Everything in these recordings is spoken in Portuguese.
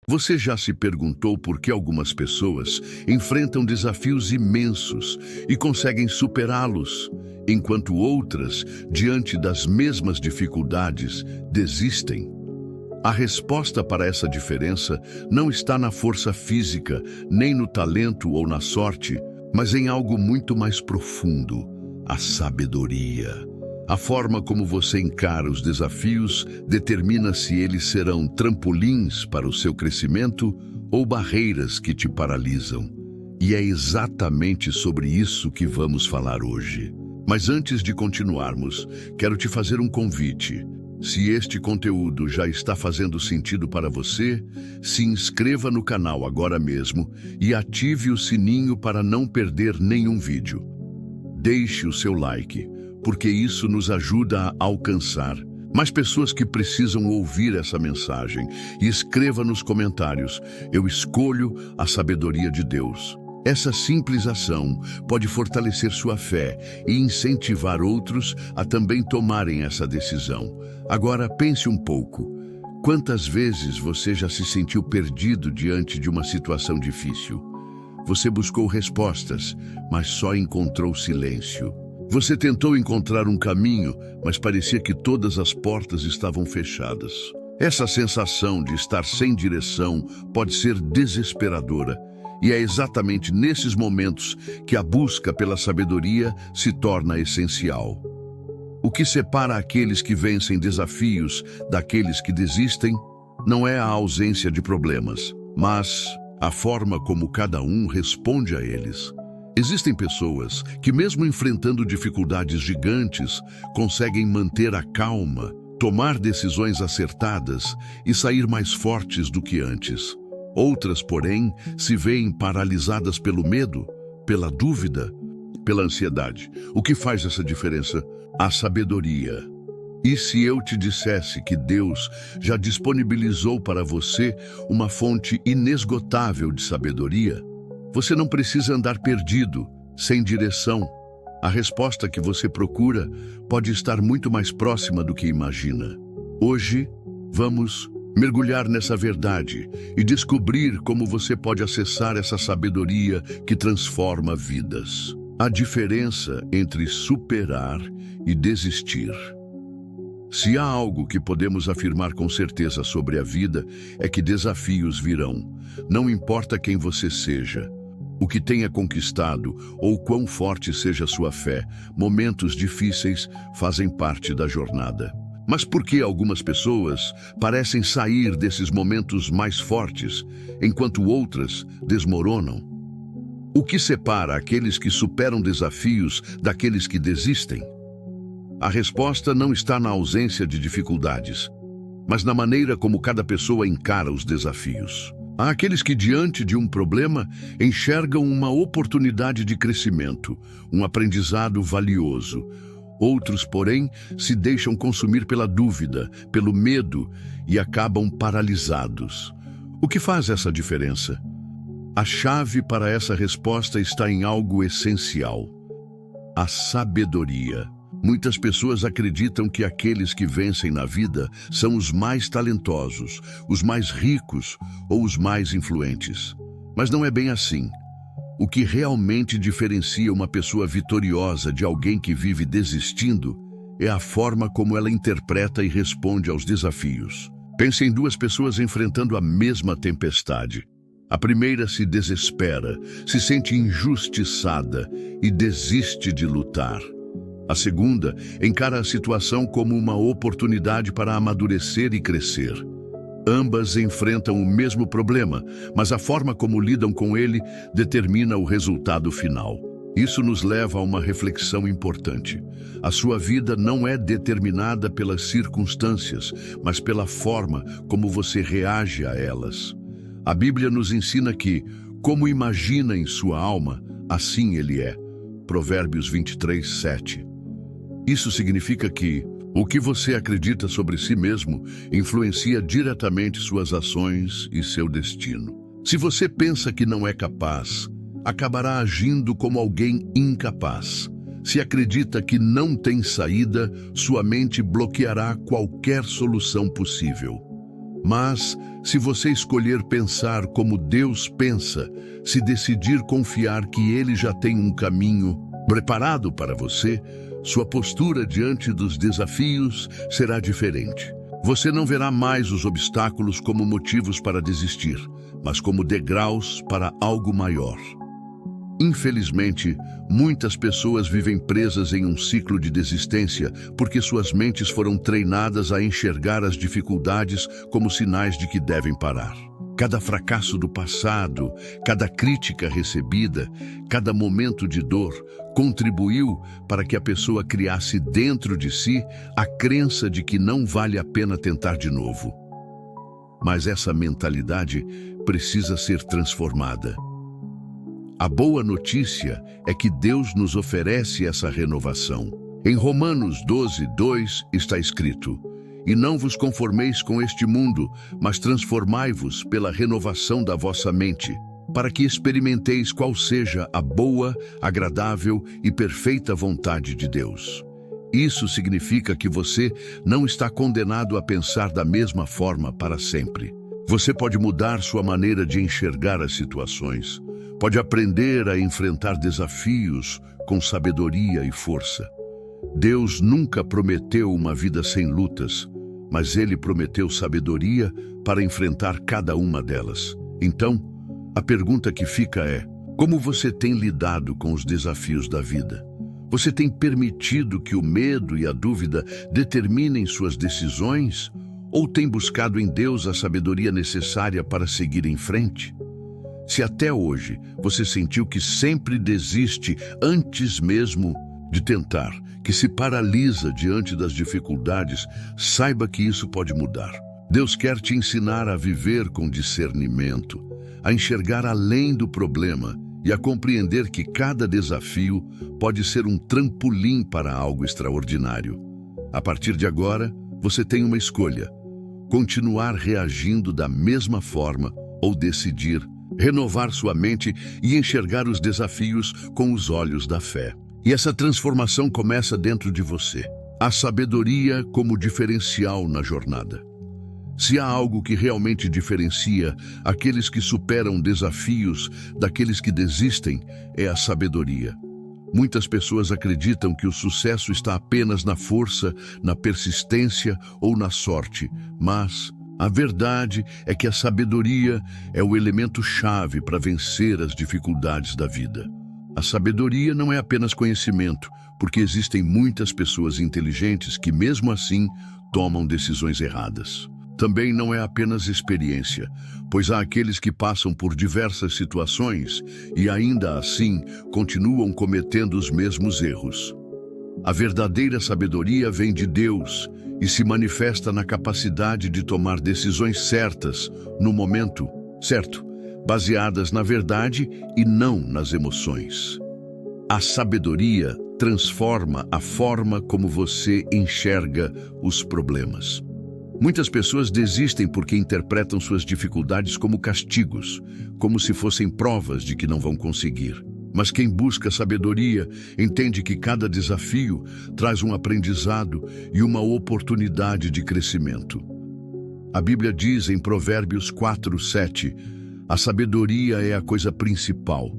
Você já se perguntou por que algumas pessoas enfrentam desafios imensos e conseguem superá-los, enquanto outras, diante das mesmas dificuldades, desistem? A resposta para essa diferença não está na força física, nem no talento ou na sorte, mas em algo muito mais profundo: a sabedoria. A forma como você encara os desafios determina se eles serão trampolins para o seu crescimento ou barreiras que te paralisam. E é exatamente sobre isso que vamos falar hoje. Mas antes de continuarmos, quero te fazer um convite. Se este conteúdo já está fazendo sentido para você, se inscreva no canal agora mesmo e ative o sininho para não perder nenhum vídeo. Deixe o seu like, porque isso nos ajuda a alcançar mais pessoas que precisam ouvir essa mensagem. E escreva nos comentários: eu escolho a sabedoria de Deus. Essa simples ação pode fortalecer sua fé e incentivar outros a também tomarem essa decisão. Agora pense um pouco. Quantas vezes você já se sentiu perdido diante de uma situação difícil? Você buscou respostas, mas só encontrou silêncio. Você tentou encontrar um caminho, mas parecia que todas as portas estavam fechadas. Essa sensação de estar sem direção pode ser desesperadora, e é exatamente nesses momentos que a busca pela sabedoria se torna essencial. O que separa aqueles que vencem desafios daqueles que desistem não é a ausência de problemas, mas a forma como cada um responde a eles. Existem pessoas que, mesmo enfrentando dificuldades gigantes, conseguem manter a calma, tomar decisões acertadas e sair mais fortes do que antes. Outras, porém, se veem paralisadas pelo medo, pela dúvida, pela ansiedade. O que faz essa diferença? A sabedoria. E se eu te dissesse que Deus já disponibilizou para você uma fonte inesgotável de sabedoria? Você não precisa andar perdido, sem direção. A resposta que você procura pode estar muito mais próxima do que imagina. Hoje, vamos mergulhar nessa verdade e descobrir como você pode acessar essa sabedoria que transforma vidas. A diferença entre superar e desistir. Se há algo que podemos afirmar com certeza sobre a vida, é que desafios virão. Não importa quem você seja, o que tenha conquistado ou quão forte seja sua fé, momentos difíceis fazem parte da jornada. Mas por que algumas pessoas parecem sair desses momentos mais fortes, enquanto outras desmoronam? O que separa aqueles que superam desafios daqueles que desistem? A resposta não está na ausência de dificuldades, mas na maneira como cada pessoa encara os desafios. Há aqueles que, diante de um problema, enxergam uma oportunidade de crescimento, um aprendizado valioso. Outros, porém, se deixam consumir pela dúvida, pelo medo e acabam paralisados. O que faz essa diferença? A chave para essa resposta está em algo essencial: a sabedoria. Muitas pessoas acreditam que aqueles que vencem na vida são os mais talentosos, os mais ricos ou os mais influentes. Mas não é bem assim. O que realmente diferencia uma pessoa vitoriosa de alguém que vive desistindo é a forma como ela interpreta e responde aos desafios. Pense em duas pessoas enfrentando a mesma tempestade. A primeira se desespera, se sente injustiçada e desiste de lutar. A segunda encara a situação como uma oportunidade para amadurecer e crescer. Ambas enfrentam o mesmo problema, mas a forma como lidam com ele determina o resultado final. Isso nos leva a uma reflexão importante. A sua vida não é determinada pelas circunstâncias, mas pela forma como você reage a elas. A Bíblia nos ensina que, como imagina em sua alma, assim ele é. Provérbios 23:7. Isso significa que o que você acredita sobre si mesmo influencia diretamente suas ações e seu destino. Se você pensa que não é capaz, acabará agindo como alguém incapaz. Se acredita que não tem saída, sua mente bloqueará qualquer solução possível. Mas, se você escolher pensar como Deus pensa, se decidir confiar que Ele já tem um caminho preparado para você, sua postura diante dos desafios será diferente. Você não verá mais os obstáculos como motivos para desistir, mas como degraus para algo maior. Infelizmente, muitas pessoas vivem presas em um ciclo de desistência porque suas mentes foram treinadas a enxergar as dificuldades como sinais de que devem parar. Cada fracasso do passado, cada crítica recebida, cada momento de dor contribuiu para que a pessoa criasse dentro de si a crença de que não vale a pena tentar de novo. Mas essa mentalidade precisa ser transformada. A boa notícia é que Deus nos oferece essa renovação. Em Romanos 12:2 está escrito: "E não vos conformeis com este mundo, mas transformai-vos pela renovação da vossa mente, para que experimenteis qual seja a boa, agradável e perfeita vontade de Deus." Isso significa que você não está condenado a pensar da mesma forma para sempre. Você pode mudar sua maneira de enxergar as situações. Pode aprender a enfrentar desafios com sabedoria e força. Deus nunca prometeu uma vida sem lutas, mas Ele prometeu sabedoria para enfrentar cada uma delas. Então, a pergunta que fica é: como você tem lidado com os desafios da vida? Você tem permitido que o medo e a dúvida determinem suas decisões? Ou tem buscado em Deus a sabedoria necessária para seguir em frente? Se até hoje você sentiu que sempre desiste antes mesmo de tentar, que se paralisa diante das dificuldades, saiba que isso pode mudar. Deus quer te ensinar a viver com discernimento, a enxergar além do problema e a compreender que cada desafio pode ser um trampolim para algo extraordinário. A partir de agora, você tem uma escolha: continuar reagindo da mesma forma ou decidir renovar sua mente e enxergar os desafios com os olhos da fé. E essa transformação começa dentro de você. A sabedoria como diferencial na jornada. Se há algo que realmente diferencia aqueles que superam desafios daqueles que desistem, é a sabedoria. Muitas pessoas acreditam que o sucesso está apenas na força, na persistência ou na sorte, mas a verdade é que a sabedoria é o elemento-chave para vencer as dificuldades da vida. A sabedoria não é apenas conhecimento, porque existem muitas pessoas inteligentes que, mesmo assim, tomam decisões erradas. Também não é apenas experiência, pois há aqueles que passam por diversas situações e, ainda assim, continuam cometendo os mesmos erros. A verdadeira sabedoria vem de Deus e se manifesta na capacidade de tomar decisões certas no momento certo, baseadas na verdade e não nas emoções. A sabedoria transforma a forma como você enxerga os problemas. Muitas pessoas desistem porque interpretam suas dificuldades como castigos, como se fossem provas de que não vão conseguir. Mas quem busca sabedoria entende que cada desafio traz um aprendizado e uma oportunidade de crescimento. A Bíblia diz em Provérbios 4:7, a sabedoria é a coisa principal.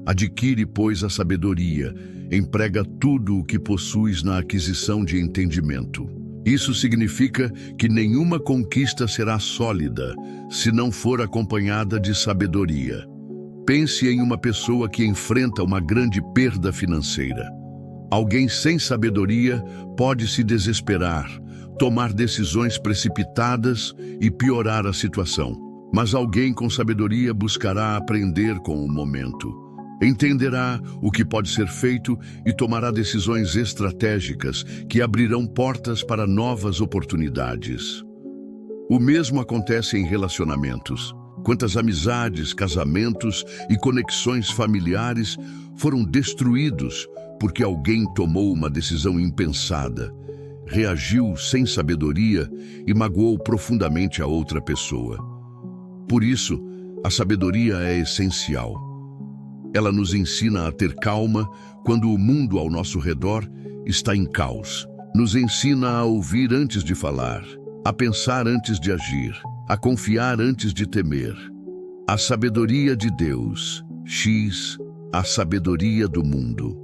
Adquire, pois, a sabedoria, emprega tudo o que possuis na aquisição de entendimento. Isso significa que nenhuma conquista será sólida se não for acompanhada de sabedoria. Pense em uma pessoa que enfrenta uma grande perda financeira. Alguém sem sabedoria pode se desesperar, tomar decisões precipitadas e piorar a situação. Mas alguém com sabedoria buscará aprender com o momento. Entenderá o que pode ser feito e tomará decisões estratégicas que abrirão portas para novas oportunidades. O mesmo acontece em relacionamentos. Quantas amizades, casamentos e conexões familiares foram destruídos porque alguém tomou uma decisão impensada, reagiu sem sabedoria e magoou profundamente a outra pessoa. Por isso, a sabedoria é essencial. Ela nos ensina a ter calma quando o mundo ao nosso redor está em caos. Nos ensina a ouvir antes de falar, a pensar antes de agir, a confiar antes de temer. A sabedoria de Deus. X. A sabedoria do mundo.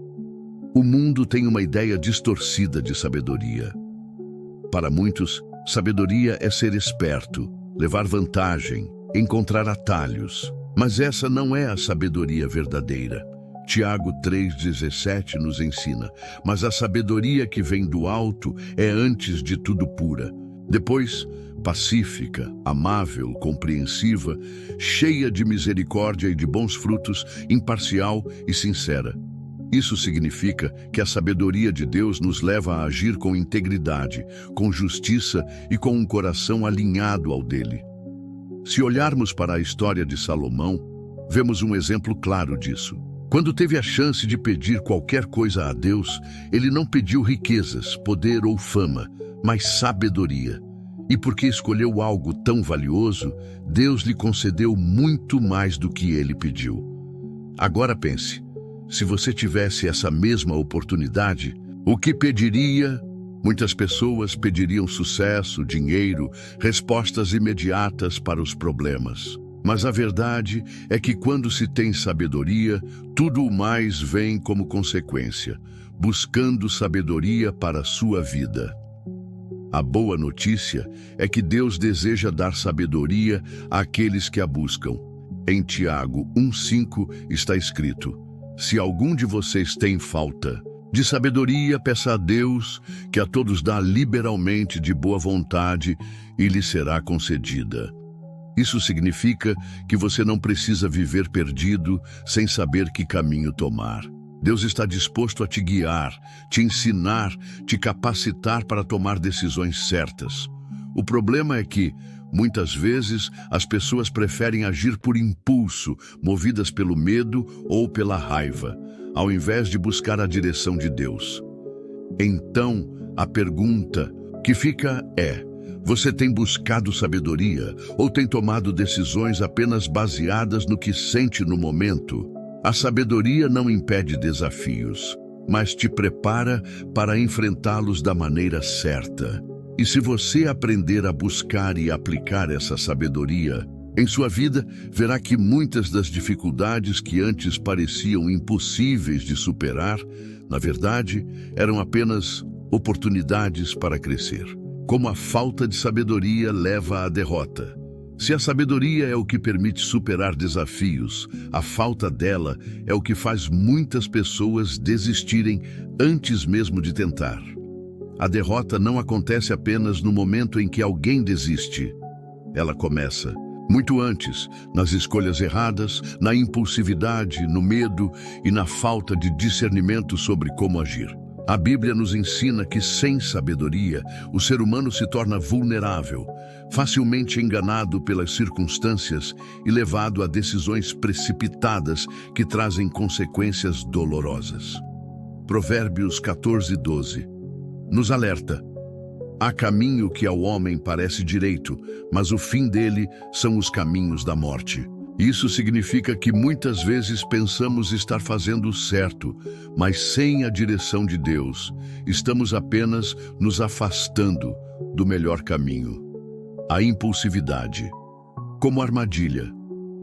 O mundo tem uma ideia distorcida de sabedoria. Para muitos, sabedoria é ser esperto, levar vantagem, encontrar atalhos. Mas essa não é a sabedoria verdadeira. Tiago 3,17 nos ensina: mas a sabedoria que vem do alto é antes de tudo pura, depois pacífica, amável, compreensiva, cheia de misericórdia e de bons frutos, imparcial e sincera. Isso significa que a sabedoria de Deus nos leva a agir com integridade, com justiça e com um coração alinhado ao dele. Se olharmos para a história de Salomão, vemos um exemplo claro disso. Quando teve a chance de pedir qualquer coisa a Deus, ele não pediu riquezas, poder ou fama, mas sabedoria. E porque escolheu algo tão valioso, Deus lhe concedeu muito mais do que ele pediu. Agora pense, se você tivesse essa mesma oportunidade, o que pediria? Muitas pessoas pediriam sucesso, dinheiro, respostas imediatas para os problemas. Mas a verdade é que quando se tem sabedoria, tudo o mais vem como consequência, buscando sabedoria para a sua vida. A boa notícia é que Deus deseja dar sabedoria àqueles que a buscam. Em Tiago 1,5 está escrito: se algum de vocês tem falta de sabedoria, peça a Deus, que a todos dá liberalmente de boa vontade, e lhe será concedida. Isso significa que você não precisa viver perdido, sem saber que caminho tomar. Deus está disposto a te guiar, te ensinar, te capacitar para tomar decisões certas. O problema é que, muitas vezes, as pessoas preferem agir por impulso, movidas pelo medo ou pela raiva, ao invés de buscar a direção de Deus. Então, a pergunta que fica é: você tem buscado sabedoria ou tem tomado decisões apenas baseadas no que sente no momento? A sabedoria não impede desafios, mas te prepara para enfrentá-los da maneira certa. E se você aprender a buscar e aplicar essa sabedoria em sua vida, verá que muitas das dificuldades que antes pareciam impossíveis de superar, na verdade, eram apenas oportunidades para crescer. Como a falta de sabedoria leva à derrota. Se a sabedoria é o que permite superar desafios, a falta dela é o que faz muitas pessoas desistirem antes mesmo de tentar. A derrota não acontece apenas no momento em que alguém desiste. Ela começa muito antes, nas escolhas erradas, na impulsividade, no medo e na falta de discernimento sobre como agir. A Bíblia nos ensina que, sem sabedoria, o ser humano se torna vulnerável, facilmente enganado pelas circunstâncias e levado a decisões precipitadas que trazem consequências dolorosas. Provérbios 14:12 nos alerta: há caminho que ao homem parece direito, mas o fim dele são os caminhos da morte. Isso significa que muitas vezes pensamos estar fazendo o certo, mas sem a direção de Deus, estamos apenas nos afastando do melhor caminho. A impulsividade. Como armadilha.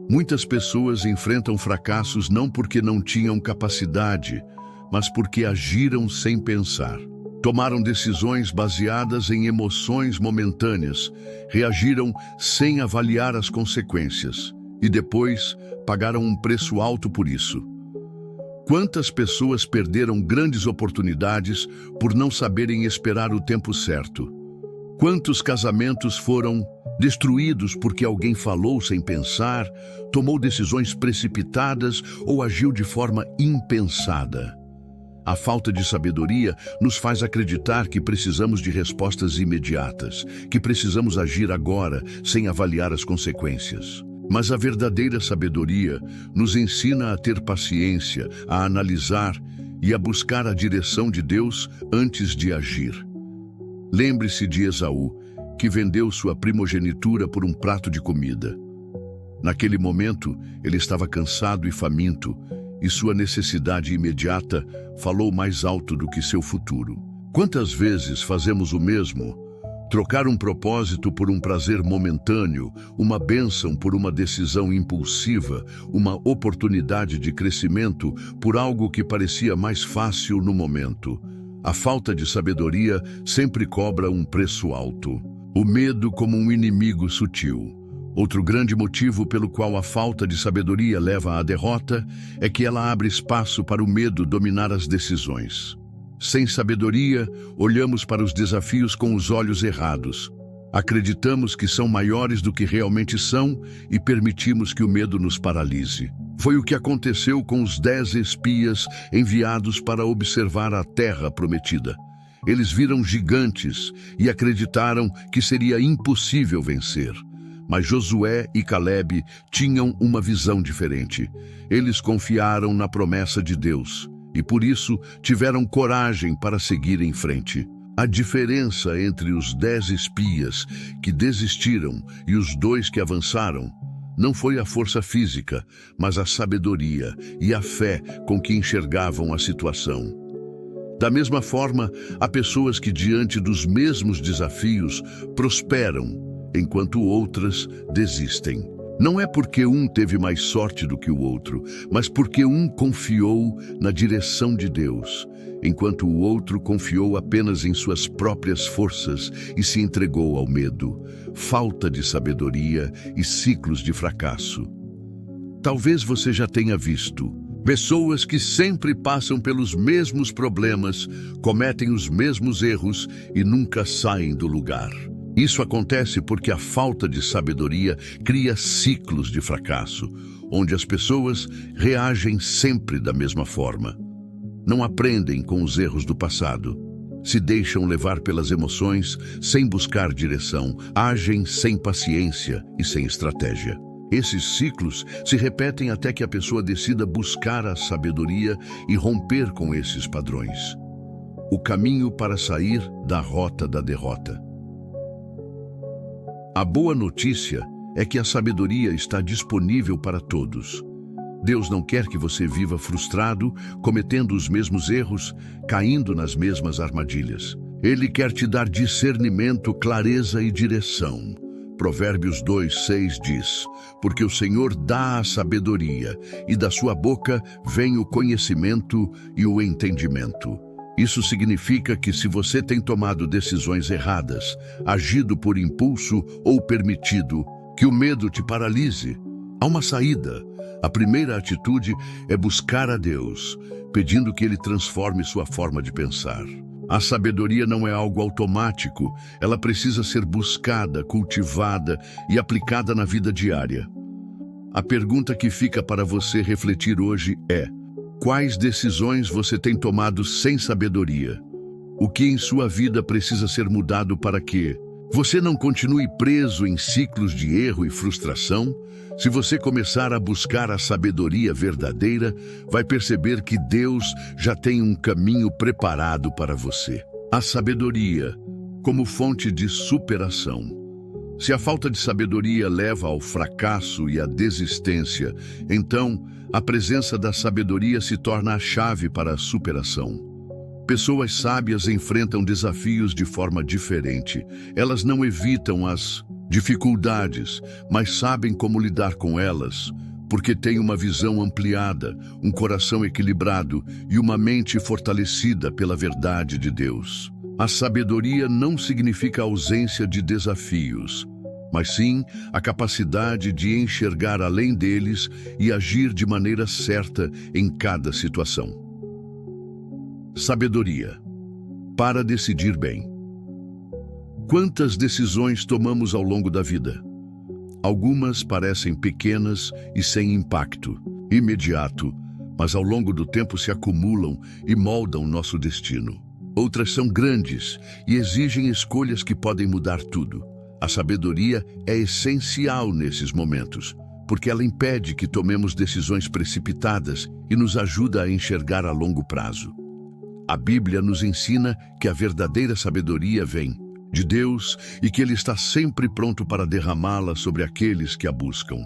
Muitas pessoas enfrentam fracassos não porque não tinham capacidade, mas porque agiram sem pensar. Tomaram decisões baseadas em emoções momentâneas, reagiram sem avaliar as consequências. E depois pagaram um preço alto por isso. Quantas pessoas perderam grandes oportunidades por não saberem esperar o tempo certo? Quantos casamentos foram destruídos porque alguém falou sem pensar, tomou decisões precipitadas ou agiu de forma impensada? A falta de sabedoria nos faz acreditar que precisamos de respostas imediatas, que precisamos agir agora, sem avaliar as consequências. Mas a verdadeira sabedoria nos ensina a ter paciência, a analisar e a buscar a direção de Deus antes de agir. Lembre-se de Esaú, que vendeu sua primogenitura por um prato de comida. Naquele momento, ele estava cansado e faminto, e sua necessidade imediata falou mais alto do que seu futuro. Quantas vezes fazemos o mesmo? Trocar um propósito por um prazer momentâneo, uma bênção por uma decisão impulsiva, uma oportunidade de crescimento por algo que parecia mais fácil no momento. A falta de sabedoria sempre cobra um preço alto. O medo como um inimigo sutil. Outro grande motivo pelo qual a falta de sabedoria leva à derrota é que ela abre espaço para o medo dominar as decisões. Sem sabedoria, olhamos para os desafios com os olhos errados. Acreditamos que são maiores do que realmente são e permitimos que o medo nos paralise. Foi o que aconteceu com os 10 espias enviados para observar a terra prometida. Eles viram gigantes e acreditaram que seria impossível vencer. Mas Josué e Caleb tinham uma visão diferente. Eles confiaram na promessa de Deus e, por isso, tiveram coragem para seguir em frente. A diferença entre os 10 espias que desistiram e os 2 que avançaram não foi a força física, mas a sabedoria e a fé com que enxergavam a situação. Da mesma forma, há pessoas que, diante dos mesmos desafios, prosperam, enquanto outras desistem. Não é porque um teve mais sorte do que o outro, mas porque um confiou na direção de Deus, enquanto o outro confiou apenas em suas próprias forças e se entregou ao medo, falta de sabedoria e ciclos de fracasso. Talvez você já tenha visto pessoas que sempre passam pelos mesmos problemas, cometem os mesmos erros e nunca saem do lugar. Isso acontece porque a falta de sabedoria cria ciclos de fracasso, onde as pessoas reagem sempre da mesma forma. Não aprendem com os erros do passado, se deixam levar pelas emoções sem buscar direção, agem sem paciência e sem estratégia. Esses ciclos se repetem até que a pessoa decida buscar a sabedoria e romper com esses padrões. O caminho para sair da rota da derrota. A boa notícia é que a sabedoria está disponível para todos. Deus não quer que você viva frustrado, cometendo os mesmos erros, caindo nas mesmas armadilhas. Ele quer te dar discernimento, clareza e direção. Provérbios 2:6 diz: porque o Senhor dá a sabedoria, e da sua boca vem o conhecimento e o entendimento. Isso significa que se você tem tomado decisões erradas, agido por impulso ou permitido que o medo te paralise, há uma saída. A primeira atitude é buscar a Deus, pedindo que Ele transforme sua forma de pensar. A sabedoria não é algo automático, ela precisa ser buscada, cultivada e aplicada na vida diária. A pergunta que fica para você refletir hoje é: quais decisões você tem tomado sem sabedoria? O que em sua vida precisa ser mudado para que você não continue preso em ciclos de erro e frustração? Se você começar a buscar a sabedoria verdadeira, vai perceber que Deus já tem um caminho preparado para você. A sabedoria como fonte de superação. Se a falta de sabedoria leva ao fracasso e à desistência, então a presença da sabedoria se torna a chave para a superação. Pessoas sábias enfrentam desafios de forma diferente. Elas não evitam as dificuldades, mas sabem como lidar com elas, porque têm uma visão ampliada, um coração equilibrado e uma mente fortalecida pela verdade de Deus. A sabedoria não significa ausência de desafios, mas sim a capacidade de enxergar além deles e agir de maneira certa em cada situação. Sabedoria para decidir bem. Quantas decisões tomamos ao longo da vida? Algumas parecem pequenas e sem impacto imediato, mas ao longo do tempo se acumulam e moldam nosso destino. Outras são grandes e exigem escolhas que podem mudar tudo. A sabedoria é essencial nesses momentos, porque ela impede que tomemos decisões precipitadas e nos ajuda a enxergar a longo prazo. A Bíblia nos ensina que a verdadeira sabedoria vem de Deus e que Ele está sempre pronto para derramá-la sobre aqueles que a buscam.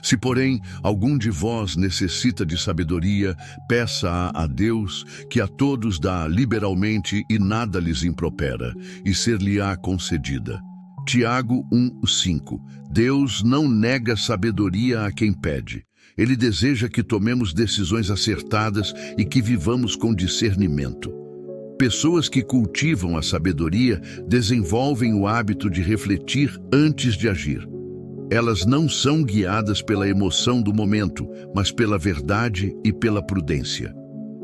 Se, porém, algum de vós necessita de sabedoria, peça-a a Deus, que a todos dá liberalmente e nada lhes impropera, e ser-lhe-á concedida. Tiago 1:5. Deus não nega sabedoria a quem pede. Ele deseja que tomemos decisões acertadas e que vivamos com discernimento. Pessoas que cultivam a sabedoria desenvolvem o hábito de refletir antes de agir. Elas não são guiadas pela emoção do momento, mas pela verdade e pela prudência.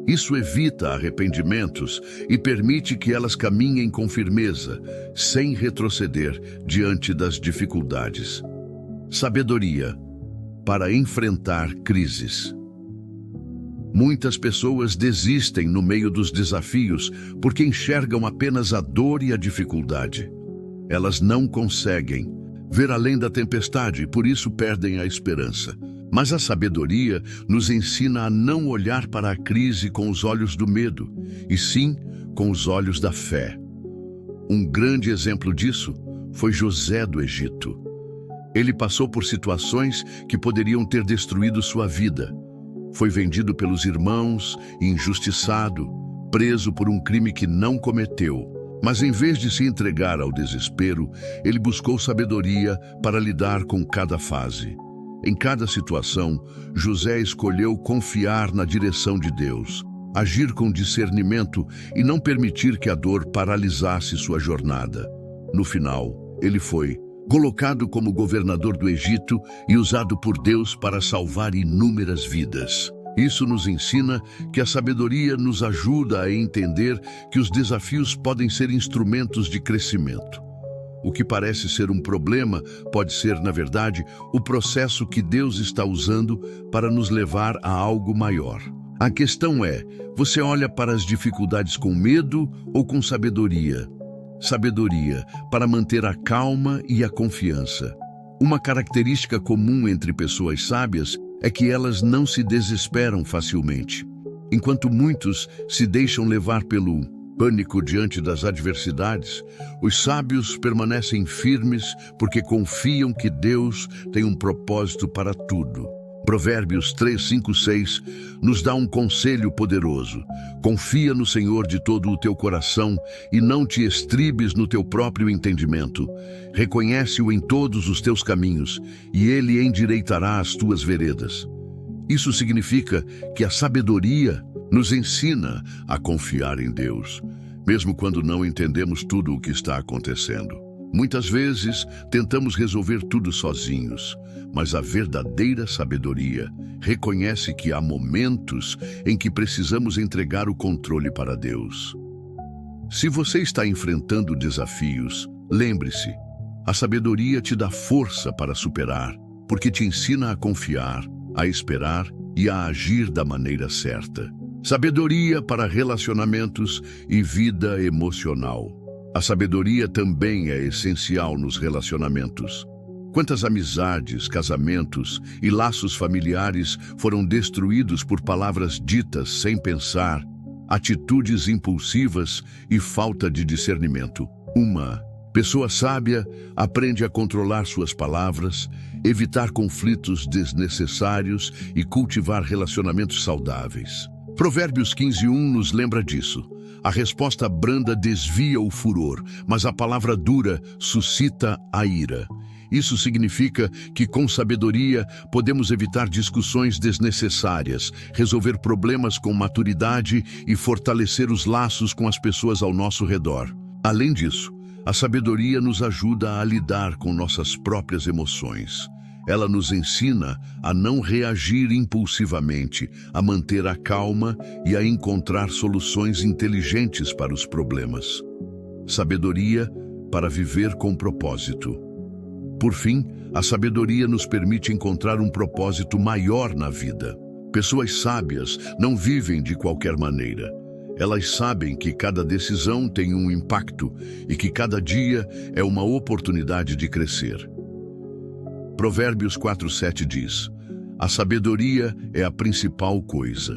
Isso evita arrependimentos e permite que elas caminhem com firmeza, sem retroceder diante das dificuldades. Sabedoria para enfrentar crises. Muitas pessoas desistem no meio dos desafios porque enxergam apenas a dor e a dificuldade. Elas não conseguem ver além da tempestade e por isso perdem a esperança. Mas a sabedoria nos ensina a não olhar para a crise com os olhos do medo, e sim com os olhos da fé. Um grande exemplo disso foi José do Egito. Ele passou por situações que poderiam ter destruído sua vida. Foi vendido pelos irmãos, injustiçado, preso por um crime que não cometeu. Mas em vez de se entregar ao desespero, ele buscou sabedoria para lidar com cada fase. Em cada situação, José escolheu confiar na direção de Deus, agir com discernimento e não permitir que a dor paralisasse sua jornada. No final, ele foi colocado como governador do Egito e usado por Deus para salvar inúmeras vidas. Isso nos ensina que a sabedoria nos ajuda a entender que os desafios podem ser instrumentos de crescimento. O que parece ser um problema pode ser, na verdade, o processo que Deus está usando para nos levar a algo maior. A questão é, você olha para as dificuldades com medo ou com sabedoria? Sabedoria para manter a calma e a confiança. Uma característica comum entre pessoas sábias é que elas não se desesperam facilmente. Enquanto muitos se deixam levar pelo pânico diante das adversidades, os sábios permanecem firmes porque confiam que Deus tem um propósito para tudo. Provérbios 3, 5, 6 nos dá um conselho poderoso. Confia no Senhor de todo o teu coração e não te estribes no teu próprio entendimento. Reconhece-o em todos os teus caminhos e ele endireitará as tuas veredas. Isso significa que a sabedoria nos ensina a confiar em Deus, mesmo quando não entendemos tudo o que está acontecendo. Muitas vezes tentamos resolver tudo sozinhos, mas a verdadeira sabedoria reconhece que há momentos em que precisamos entregar o controle para Deus. Se você está enfrentando desafios, lembre-se, a sabedoria te dá força para superar, porque te ensina a confiar, a esperar e a agir da maneira certa. Sabedoria para relacionamentos e vida emocional. A sabedoria também é essencial nos relacionamentos. Quantas amizades, casamentos e laços familiares foram destruídos por palavras ditas sem pensar, atitudes impulsivas e falta de discernimento? Uma pessoa sábia aprende a controlar suas palavras, evitar conflitos desnecessários e cultivar relacionamentos saudáveis. Provérbios 15:1 nos lembra disso. A resposta branda desvia o furor, mas a palavra dura suscita a ira. Isso significa que, com sabedoria, podemos evitar discussões desnecessárias, resolver problemas com maturidade e fortalecer os laços com as pessoas ao nosso redor. Além disso, a sabedoria nos ajuda a lidar com nossas próprias emoções. Ela nos ensina a não reagir impulsivamente, a manter a calma e a encontrar soluções inteligentes para os problemas. Sabedoria para viver com propósito. Por fim, a sabedoria nos permite encontrar um propósito maior na vida. Pessoas sábias não vivem de qualquer maneira. Elas sabem que cada decisão tem um impacto e que cada dia é uma oportunidade de crescer. Provérbios 4:7 diz: a sabedoria é a principal coisa.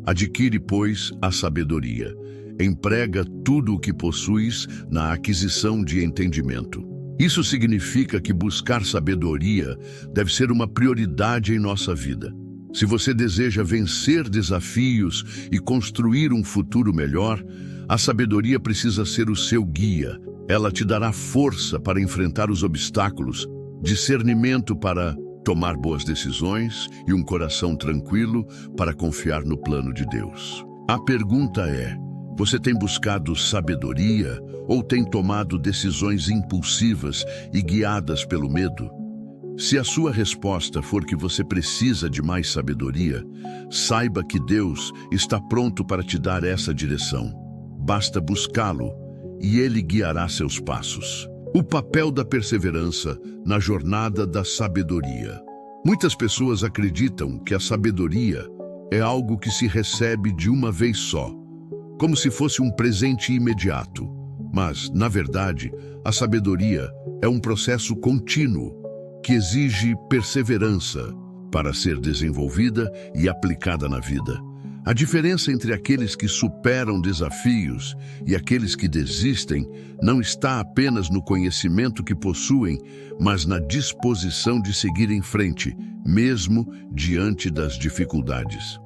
Adquire, pois, a sabedoria. emprega tudo o que possuis na aquisição de entendimento. Isso significa que buscar sabedoria deve ser uma prioridade em nossa vida. Se você deseja vencer desafios e construir um futuro melhor, a sabedoria precisa ser o seu guia. Ela te dará força para enfrentar os obstáculos, discernimento para tomar boas decisões e um coração tranquilo para confiar no plano de Deus. A pergunta é: você tem buscado sabedoria ou tem tomado decisões impulsivas e guiadas pelo medo? Se a sua resposta for que você precisa de mais sabedoria, saiba que Deus está pronto para te dar essa direção. Basta buscá-lo e Ele guiará seus passos. O papel da perseverança na jornada da sabedoria. Muitas pessoas acreditam que a sabedoria é algo que se recebe de uma vez só, como se fosse um presente imediato. Mas, na verdade, a sabedoria é um processo contínuo que exige perseverança para ser desenvolvida e aplicada na vida. A diferença entre aqueles que superam desafios e aqueles que desistem não está apenas no conhecimento que possuem, mas na disposição de seguir em frente, mesmo diante das dificuldades.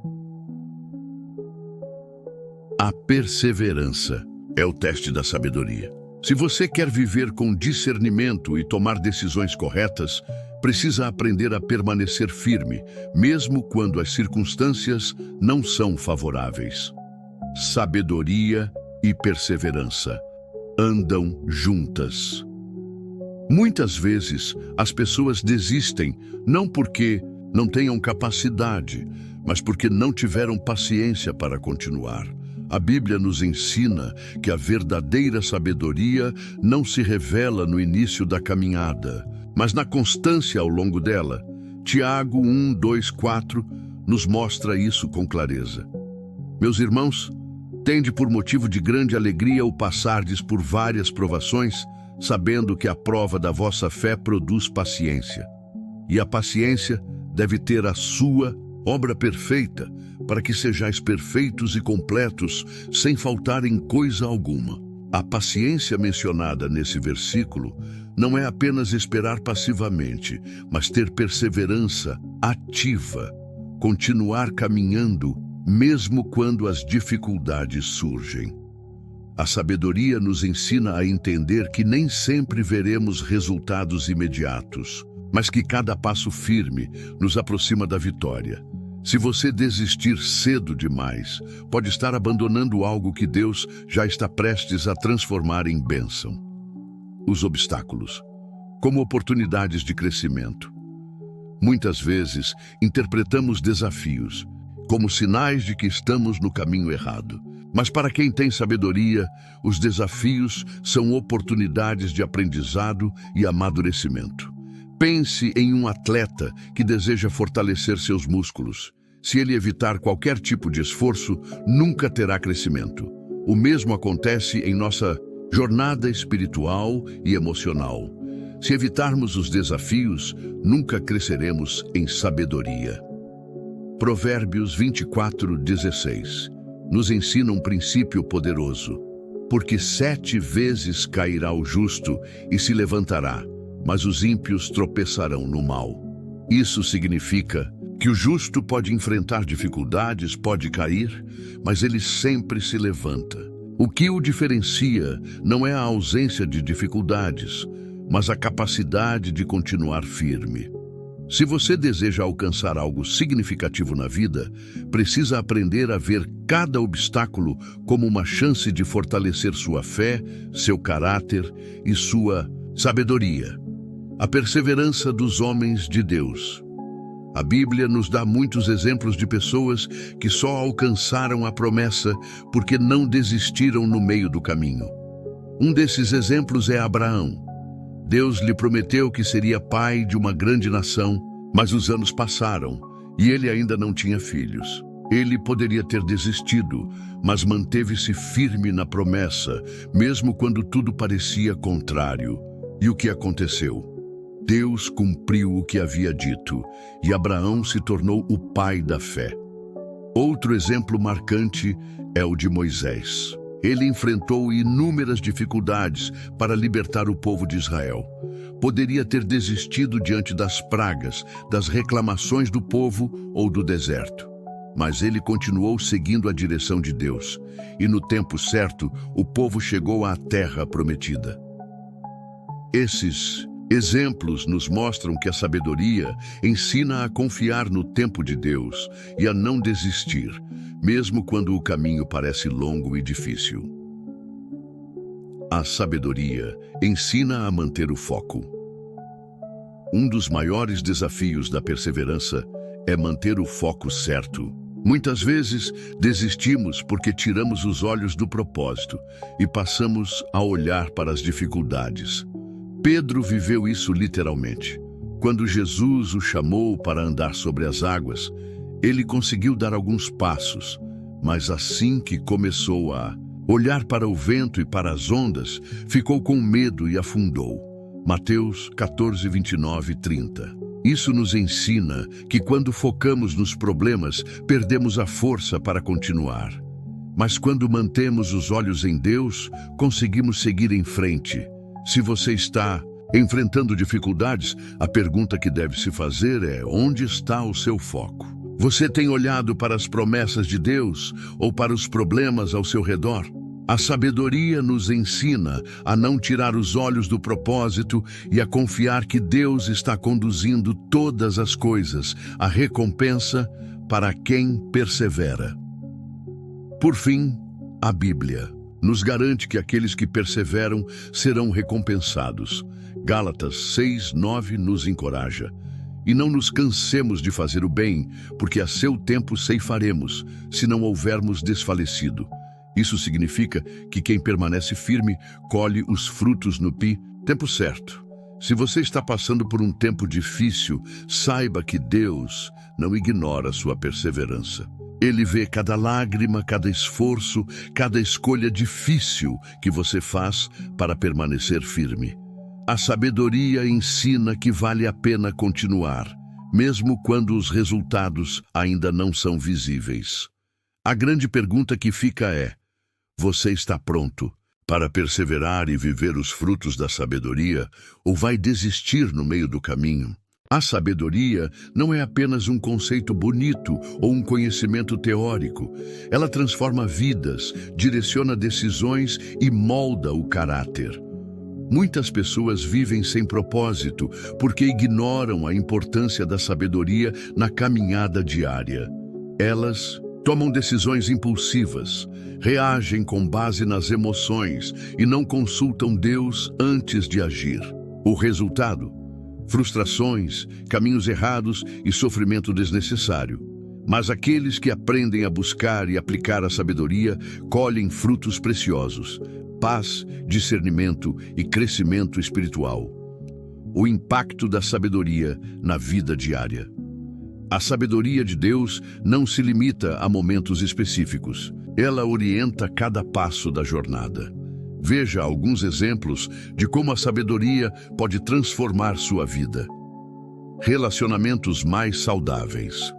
A perseverança é o teste da sabedoria. Se você quer viver com discernimento e tomar decisões corretas, precisa aprender a permanecer firme, mesmo quando as circunstâncias não são favoráveis. Sabedoria e perseverança andam juntas. Muitas vezes, as pessoas desistem não porque não tenham capacidade, mas porque não tiveram paciência para continuar. A Bíblia nos ensina que a verdadeira sabedoria não se revela no início da caminhada, mas na constância ao longo dela. Tiago 1, 2, 4 nos mostra isso com clareza. Meus irmãos, tende por motivo de grande alegria o passardes por várias provações, sabendo que a prova da vossa fé produz paciência. E a paciência deve ter a sua obra perfeita, para que sejais perfeitos e completos, sem faltar em coisa alguma. A paciência mencionada nesse versículo não é apenas esperar passivamente, mas ter perseverança ativa, continuar caminhando, mesmo quando as dificuldades surgem. A sabedoria nos ensina a entender que nem sempre veremos resultados imediatos, mas que cada passo firme nos aproxima da vitória. Se você desistir cedo demais, pode estar abandonando algo que Deus já está prestes a transformar em bênção. Os obstáculos, como oportunidades de crescimento. Muitas vezes, interpretamos desafios como sinais de que estamos no caminho errado. Mas para quem tem sabedoria, os desafios são oportunidades de aprendizado e amadurecimento. Pense em um atleta que deseja fortalecer seus músculos. Se ele evitar qualquer tipo de esforço, nunca terá crescimento. O mesmo acontece em nossa jornada espiritual e emocional. Se evitarmos os desafios, nunca cresceremos em sabedoria. Provérbios 24:16 nos ensina um princípio poderoso. Porque 7 vezes cairá o justo e se levantará, mas os ímpios tropeçarão no mal. Isso significa que o justo pode enfrentar dificuldades, pode cair, mas ele sempre se levanta. O que o diferencia não é a ausência de dificuldades, mas a capacidade de continuar firme. Se você deseja alcançar algo significativo na vida, precisa aprender a ver cada obstáculo como uma chance de fortalecer sua fé, seu caráter e sua sabedoria. A perseverança dos homens de Deus. A Bíblia nos dá muitos exemplos de pessoas que só alcançaram a promessa porque não desistiram no meio do caminho. Um desses exemplos é Abraão. Deus lhe prometeu que seria pai de uma grande nação, mas os anos passaram e ele ainda não tinha filhos. Ele poderia ter desistido, mas manteve-se firme na promessa, mesmo quando tudo parecia contrário. E o que aconteceu? Deus cumpriu o que havia dito, e Abraão se tornou o pai da fé. Outro exemplo marcante é o de Moisés. Ele enfrentou inúmeras dificuldades para libertar o povo de Israel. Poderia ter desistido diante das pragas, das reclamações do povo ou do deserto. Mas ele continuou seguindo a direção de Deus. E no tempo certo, o povo chegou à terra prometida. Esses exemplos nos mostram que a sabedoria ensina a confiar no tempo de Deus e a não desistir, mesmo quando o caminho parece longo e difícil. A sabedoria ensina a manter o foco. Um dos maiores desafios da perseverança é manter o foco certo. Muitas vezes desistimos porque tiramos os olhos do propósito e passamos a olhar para as dificuldades. Pedro viveu isso literalmente. Quando Jesus o chamou para andar sobre as águas, ele conseguiu dar alguns passos, mas assim que começou a olhar para o vento e para as ondas, ficou com medo e afundou. Mateus 14, 29 e 30. Isso nos ensina que quando focamos nos problemas, perdemos a força para continuar. Mas quando mantemos os olhos em Deus, conseguimos seguir em frente. Se você está enfrentando dificuldades, a pergunta que deve se fazer é: onde está o seu foco? Você tem olhado para as promessas de Deus ou para os problemas ao seu redor? A sabedoria nos ensina a não tirar os olhos do propósito e a confiar que Deus está conduzindo todas as coisas, a recompensa para quem persevera. Por fim, a Bíblia nos garante que aqueles que perseveram serão recompensados. Gálatas 6:9 nos encoraja. E não nos cansemos de fazer o bem, porque a seu tempo ceifaremos, se não houvermos desfalecido. Isso significa que quem permanece firme colhe os frutos no tempo certo. Se você está passando por um tempo difícil, saiba que Deus não ignora sua perseverança. Ele vê cada lágrima, cada esforço, cada escolha difícil que você faz para permanecer firme. A sabedoria ensina que vale a pena continuar, mesmo quando os resultados ainda não são visíveis. A grande pergunta que fica é: você está pronto para perseverar e viver os frutos da sabedoria, ou vai desistir no meio do caminho? A sabedoria não é apenas um conceito bonito ou um conhecimento teórico. Ela transforma vidas, direciona decisões e molda o caráter. Muitas pessoas vivem sem propósito porque ignoram a importância da sabedoria na caminhada diária. Elas tomam decisões impulsivas, reagem com base nas emoções e não consultam Deus antes de agir. O resultado? Frustrações, caminhos errados e sofrimento desnecessário. Mas aqueles que aprendem a buscar e aplicar a sabedoria colhem frutos preciosos: paz, discernimento e crescimento espiritual. O impacto da sabedoria na vida diária. A sabedoria de Deus não se limita a momentos específicos. Ela orienta cada passo da jornada. Veja alguns exemplos de como a sabedoria pode transformar sua vida. Relacionamentos mais saudáveis.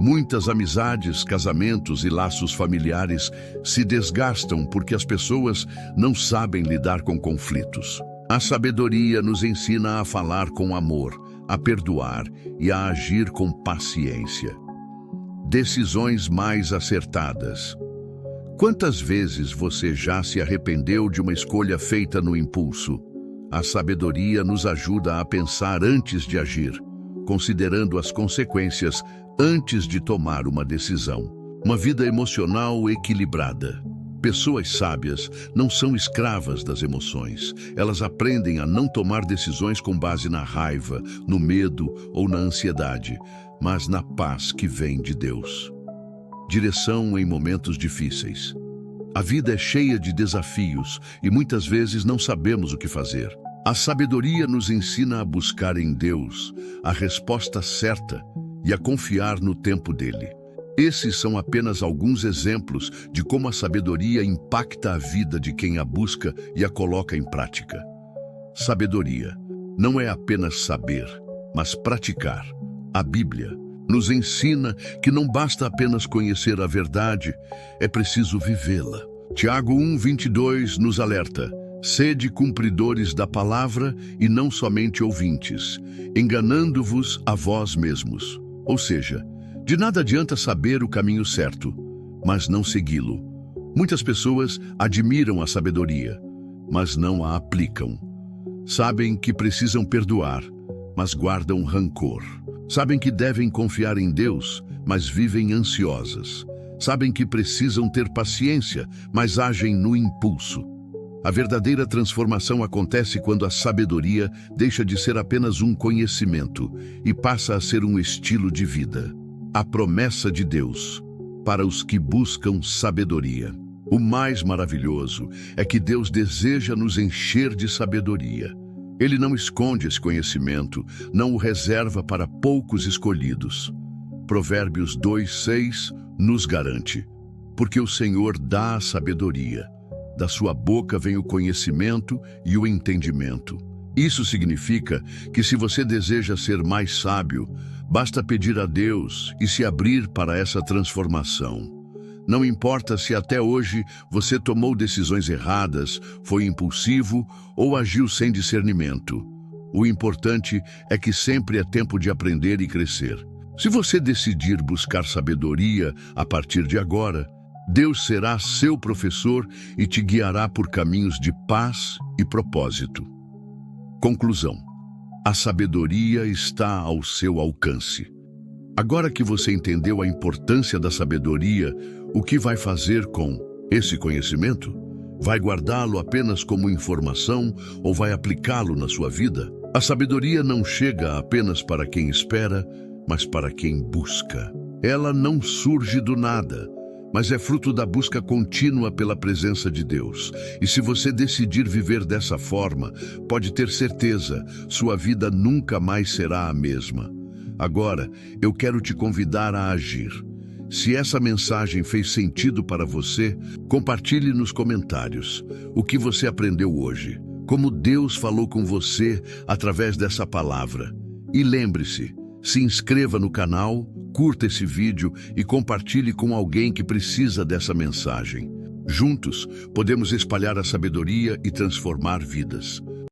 Muitas amizades, casamentos e laços familiares se desgastam porque as pessoas não sabem lidar com conflitos. A sabedoria nos ensina a falar com amor, a perdoar e a agir com paciência. Decisões mais acertadas. Quantas vezes você já se arrependeu de uma escolha feita no impulso? A sabedoria nos ajuda a pensar antes de agir, considerando as consequências antes de tomar uma decisão. Uma vida emocional equilibrada. Pessoas sábias não são escravas das emoções. Elas aprendem a não tomar decisões com base na raiva, no medo ou na ansiedade, mas na paz que vem de Deus. Direção em momentos difíceis. A vida é cheia de desafios e muitas vezes não sabemos o que fazer. A sabedoria nos ensina a buscar em Deus a resposta certa e a confiar no tempo dele. Esses são apenas alguns exemplos de como a sabedoria impacta a vida de quem a busca e a coloca em prática. Sabedoria não é apenas saber, mas praticar. A Bíblia nos ensina que não basta apenas conhecer a verdade, é preciso vivê-la. Tiago 1:22 nos alerta: sede cumpridores da palavra e não somente ouvintes, enganando-vos a vós mesmos. Ou seja, de nada adianta saber o caminho certo, mas não segui-lo. Muitas pessoas admiram a sabedoria, mas não a aplicam. Sabem que precisam perdoar, mas guardam rancor. Sabem que devem confiar em Deus, mas vivem ansiosas. Sabem que precisam ter paciência, mas agem no impulso. A verdadeira transformação acontece quando a sabedoria deixa de ser apenas um conhecimento e passa a ser um estilo de vida. A promessa de Deus para os que buscam sabedoria. O mais maravilhoso é que Deus deseja nos encher de sabedoria. Ele não esconde esse conhecimento, não o reserva para poucos escolhidos. Provérbios 2:6 nos garante: porque o Senhor dá a sabedoria. Da sua boca vem o conhecimento e o entendimento. Isso significa que se você deseja ser mais sábio, basta pedir a Deus e se abrir para essa transformação. Não importa se até hoje você tomou decisões erradas, foi impulsivo ou agiu sem discernimento. O importante é que sempre é tempo de aprender e crescer. Se você decidir buscar sabedoria a partir de agora, Deus será seu professor e te guiará por caminhos de paz e propósito. Conclusão: a sabedoria está ao seu alcance. Agora que você entendeu a importância da sabedoria, o que vai fazer com esse conhecimento? Vai guardá-lo apenas como informação ou vai aplicá-lo na sua vida? A sabedoria não chega apenas para quem espera, mas para quem busca. Ela não surge do nada, mas é fruto da busca contínua pela presença de Deus. E se você decidir viver dessa forma, pode ter certeza, sua vida nunca mais será a mesma. Agora, eu quero te convidar a agir. Se essa mensagem fez sentido para você, compartilhe nos comentários o que você aprendeu hoje, como Deus falou com você através dessa palavra. E lembre-se, se inscreva no canal, curta esse vídeo e compartilhe com alguém que precisa dessa mensagem. Juntos, podemos espalhar a sabedoria e transformar vidas.